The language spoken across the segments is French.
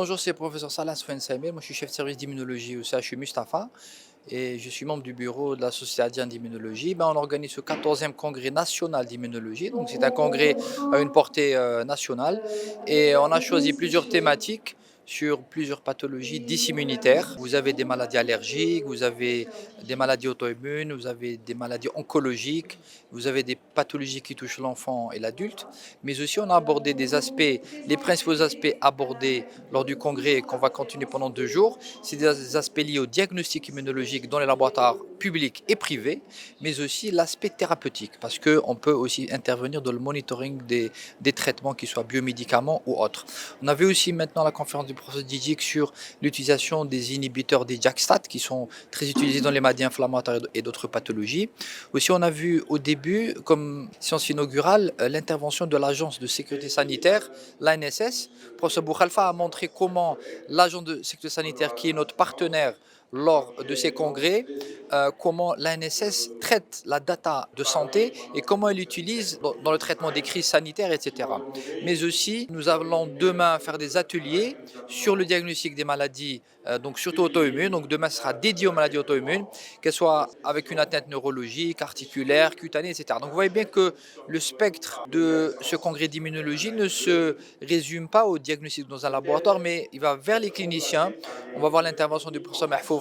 Bonjour, c'est le professeur Salah Soufiane Saïmé. Moi, je suis chef de service d'immunologie au CHU Mustapha et je suis membre du bureau de la Société indienne d'immunologie. On organise ce 14e congrès national d'immunologie. Donc, c'est un congrès à une portée nationale et on a choisi plusieurs thématiques sur plusieurs pathologies dysimmunitaires. Vous avez des maladies allergiques, vous avez des maladies auto-immunes, vous avez des maladies oncologiques, vous avez des pathologies qui touchent l'enfant et l'adulte, mais aussi on a abordé des aspects, les principaux aspects abordés lors du congrès qu'on va continuer pendant 2 jours. C'est des aspects liés au diagnostic immunologique dans les laboratoires publics et privés, mais aussi l'aspect thérapeutique, parce qu'on peut aussi intervenir dans le monitoring des traitements, qui soient biomédicaments ou autres. On avait aussi maintenant la conférence du professeur Didier sur l'utilisation des inhibiteurs des JAK-STAT, qui sont très utilisés dans les maladies inflammatoires et d'autres pathologies. Aussi, on a vu au début, comme séance inaugurale, l'intervention de l'Agence de sécurité sanitaire, l'ANSS. Professeur Boukhalfa a montré comment l'agence de sécurité sanitaire, qui est notre partenaire lors de ces congrès, comment l'ANSS traite la data de santé et comment elle l'utilise dans le traitement des crises sanitaires, etc. Mais aussi, nous allons demain faire des ateliers sur le diagnostic des maladies, donc surtout auto-immunes. Donc demain sera dédié aux maladies auto-immunes, qu'elles soient avec une atteinte neurologique, articulaire, cutanée, etc. Donc vous voyez bien que le spectre de ce congrès d'immunologie ne se résume pas au diagnostic dans un laboratoire, mais il va vers les cliniciens. On va voir l'intervention du professeur Mahfouf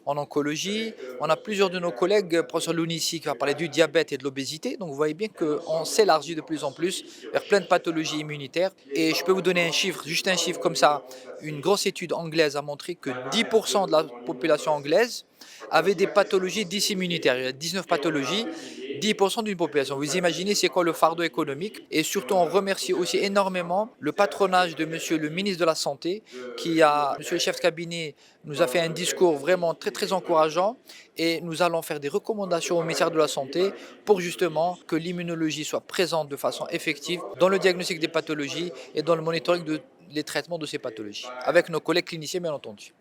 en oncologie. On a plusieurs de nos collègues, professeur Lounissi qui va parler du diabète et de l'obésité. Donc vous voyez bien qu'on s'élargit de plus en plus vers plein de pathologies immunitaires. Et je peux vous donner un chiffre, juste un chiffre comme ça. Une grosse étude anglaise a montré que 10% de la population anglaise avait des pathologies dysimmunitaires. Il y a 19 pathologies, 10% d'une population. Vous imaginez c'est quoi le fardeau économique. Et surtout, on remercie aussi énormément le patronage de monsieur le ministre de la Santé, monsieur le chef de cabinet nous a fait un discours vraiment très très encourageant, et nous allons faire des recommandations au ministère de la Santé pour justement que l'immunologie soit présente de façon effective dans le diagnostic des pathologies et dans le monitoring des traitements de ces pathologies, avec nos collègues cliniciens bien entendu.